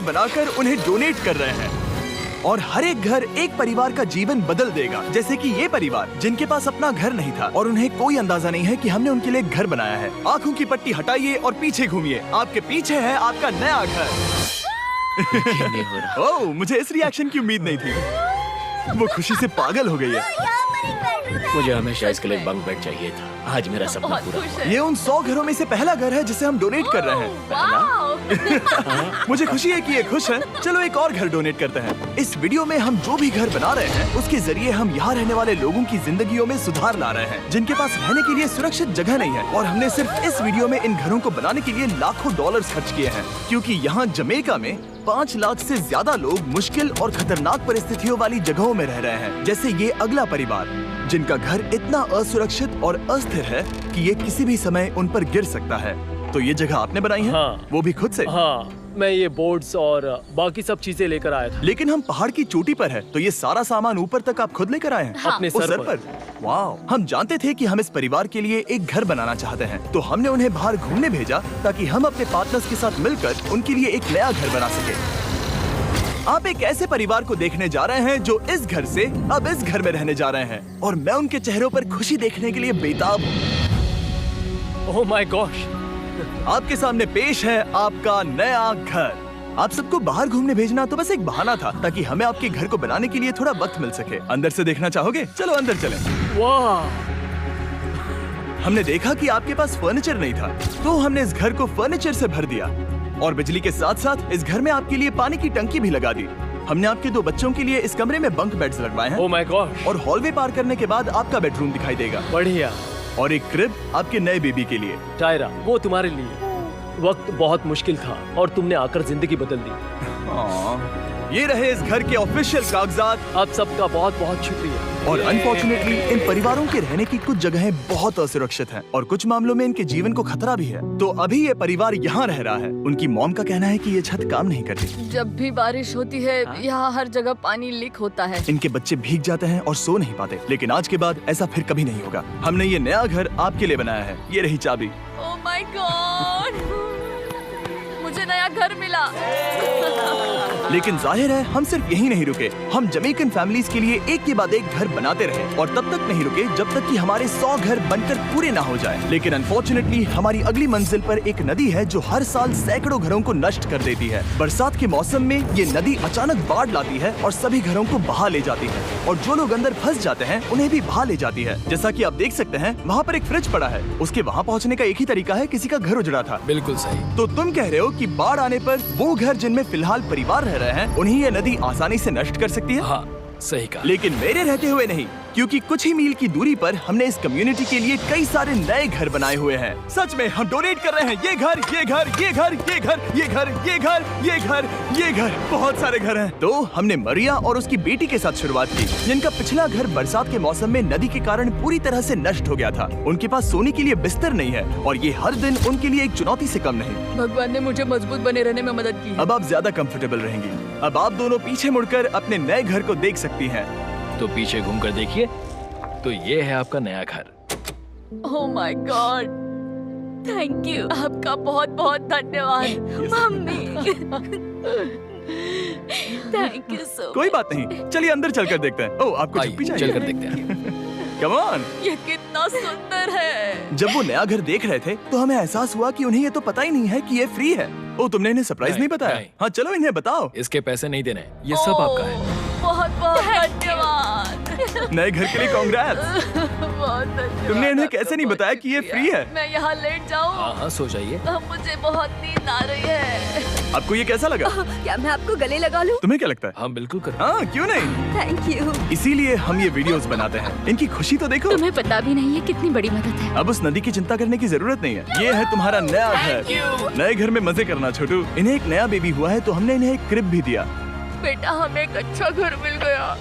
बनाकर उन्हें डोनेट कर रहे हैं। और हर एक घर एक परिवार का जीवन बदल देगा, जैसे कि ये परिवार जिनके पास अपना घर नहीं था और उन्हें कोई अंदाजा नहीं है कि हमने उनके लिए घर बनाया है। आंखों की पट्टी हटाइए और पीछे घूमिए। आपके पीछे है आपका नया घर। नहीं हो रहा। ओह, मुझे इस रिएक्शन की उम्मीद नहीं थी। वो खुशी से पागल हो गई है। मुझे हमेशा इसके लिए बंक बेड चाहिए था। आज मेरा सपना पूरा हुआ। ये उन 100 घरों में से पहला घर है जिसे हम डोनेट कर रहे हैं। मुझे खुशी है कि ये खुश है। चलो एक और घर डोनेट करते हैं। इस वीडियो में हम जो भी घर बना रहे हैं उसके जरिए हम यहाँ रहने वाले लोगों की जिंदगियों में सुधार ला रहे हैं, जिनके पास रहने के लिए सुरक्षित जगह नहीं है। और हमने सिर्फ इस वीडियो में इन घरों को बनाने के लिए लाखों डॉलर्स खर्च किए हैं, क्योंकि यहाँ जमैका में 5 लाख से ज्यादा लोग मुश्किल और खतरनाक परिस्थितियों वाली जगहों में रह रहे हैं, जैसे ये अगला परिवार जिनका घर इतना असुरक्षित और अस्थिर है कि ये किसी भी समय उन पर गिर सकता है। तो ये जगह आपने बनाई है? हाँ। वो भी खुद से? हाँ, मैं ये बोर्ड्स और बाकी सब चीजें लेकर आया था। लेकिन हम पहाड़ की चोटी पर है, तो ये सारा सामान ऊपर तक आप खुद लेकर आए हैं? हाँ। अपने उस सर पर। वाह! हम जानते थे कि हम इस परिवार के लिए एक घर बनाना चाहते हैं, तो हमने उन्हें बाहर घूमने भेजा ताकि हम अपने पार्टनर्स के साथ मिलकर उनके लिए एक नया घर बना सके। आप एक ऐसे परिवार को देखने जा रहे हैं जो इस घर से अब इस घर में रहने जा रहे हैं, और मैं उनके चेहरों पर खुशी देखने के लिए बेताब हूँ। Oh my gosh! आपके सामने पेश है आपका नया घर। आप सबको बाहर घूमने भेजना तो बस एक बहाना था, ताकि हमें आपके घर को बनाने के लिए थोड़ा वक्त मिल सके। अंदर से देखना चाहोगे? चलो अंदर चलें। वाह! हमने देखा कि आपके पास फर्नीचर नहीं था, तो हमने इस घर को फर्नीचर से भर दिया, और बिजली के साथ साथ इस घर में आपके लिए पानी की टंकी भी लगा दी। हमने आपके 2 बच्चों के लिए इस कमरे में बंक बेड्स लगवाए हैं। Oh my gosh! और हॉलवे पार करने के बाद आपका बेडरूम दिखाई देगा, बढ़िया। और एक क्रिब आपके नए बेबी के लिए। टायरा, वो तुम्हारे लिए। वक्त बहुत मुश्किल था और तुमने आकर जिंदगी बदल दी। ये रहे इस घर के ऑफिशियल कागजात। आप सबका बहुत बहुत शुक्रिया। और अनफॉर्चुनेटली इन परिवारों के रहने की कुछ जगहें बहुत असुरक्षित हैं, और कुछ मामलों में इनके जीवन को खतरा भी है। तो अभी ये परिवार यहाँ रह रहा है। उनकी मॉम का कहना है कि ये छत काम नहीं करती। जब भी बारिश होती है यहाँ हर जगह पानी लीक होता है। इनके बच्चे भीग जाते हैं और सो नहीं पाते, लेकिन आज के बाद ऐसा फिर कभी नहीं होगा। हमने ये नया घर आपके लिए बनाया है। ये रही चाबी। Oh my God! मुझे नया घर मिला। लेकिन जाहिर है हम सिर्फ यही नहीं रुके। हम जमैकन फैमिलीज के लिए एक के बाद एक घर बनाते रहे, और तब तक नहीं रुके जब तक कि हमारे 100 घर बनकर पूरे ना हो जाए। लेकिन अनफॉर्चुनेटली हमारी अगली मंजिल पर एक नदी है जो हर साल सैकड़ों घरों को नष्ट कर देती है। बरसात के मौसम में ये नदी अचानक बाढ़ लाती है और सभी घरों को बहा ले जाती है, और जो लोग अंदर फंस जाते हैं उन्हें भी बहा ले जाती है। जैसा कि आप देख सकते हैं, वहाँ पर एक फ्रिज पड़ा है। उसके वहाँ पहुँचने का एक ही तरीका है, किसी का घर उजड़ा था। बिल्कुल सही। तो तुम कह रहे हो कि बाढ़ आने पर वो घर जिनमें फिलहाल परिवार रह रहे हैं उन्हें ये नदी आसानी से नष्ट कर सकती है? हाँ, सही कहा। लेकिन मेरे रहते हुए नहीं, क्योंकि कुछ ही मील की दूरी पर हमने इस कम्युनिटी के लिए कई सारे नए घर बनाए हुए हैं। सच में हम डोनेट कर रहे हैं। ये घर, ये घर, ये घर, ये घर, ये घर, ये घर, ये घर, ये घर, बहुत सारे घर हैं। तो हमने मरिया और उसकी बेटी के साथ शुरुआत की, जिनका पिछला घर बरसात के मौसम में नदी के कारण पूरी तरह से नष्ट हो गया था। उनके पास सोने के लिए बिस्तर नहीं है, और ये हर दिन उनके लिए एक चुनौती से कम नहीं। भगवान ने मुझे मजबूत बने रहने में मदद की। अब आप ज्यादा कंफर्टेबल रहेंगी। अब आप दोनों पीछे मुड़कर अपने नए घर को देख सकती हैं। तो पीछे घूमकर देखिए, तो ये है आपका नया घर। Oh my God! Thank you. आपका बहुत बहुत धन्यवाद मम्मी। Thank you so. कोई बात नहीं, चलिए अंदर चलकर देखते हैं। ओह, आपको चुप्पी चाहिए? चलकर देखते हैं। Come on. ये कितना सुंदर है। जब वो नया घर देख रहे थे तो हमें एहसास हुआ कि उन्हें ये तो पता ही नहीं है कि ये फ्री है। ओ, तुमने इन्हें सरप्राइज नहीं बताया? नहीं। हाँ, चलो इन्हें बताओ। इसके पैसे नहीं देने, ये सब आपका है। बहुत बहुत धन्यवाद। नए घर के लिए कांग्रेट्स। बहुत धन्यवाद। तुमने इन्हें कैसे नहीं बताया कि ये फ्री है? मैं यहाँ लेट जाऊँ? हाँ हाँ, सो जाइए। मुझे बहुत नींद आ रही है। आपको ये कैसा लगा? क्या मैं आपको गले लगा लूं? तुम्हें क्या लगता है? हाँ बिल्कुल कर। हाँ, क्यों नहीं? Thank you. इसीलिए हम ये वीडियोस बनाते हैं। इनकी खुशी तो देखो। तुम्हें पता भी नहीं है कितनी बड़ी मदद है। अब उस नदी की चिंता करने की जरूरत नहीं है। ये है तुम्हारा नया घर। नए घर में मजे करना छोटू। इन्हें एक नया बेबी हुआ है, तो हमने इन्हें एक क्रिब भी दिया। बेटा, हमें एक अच्छा घर मिल गया।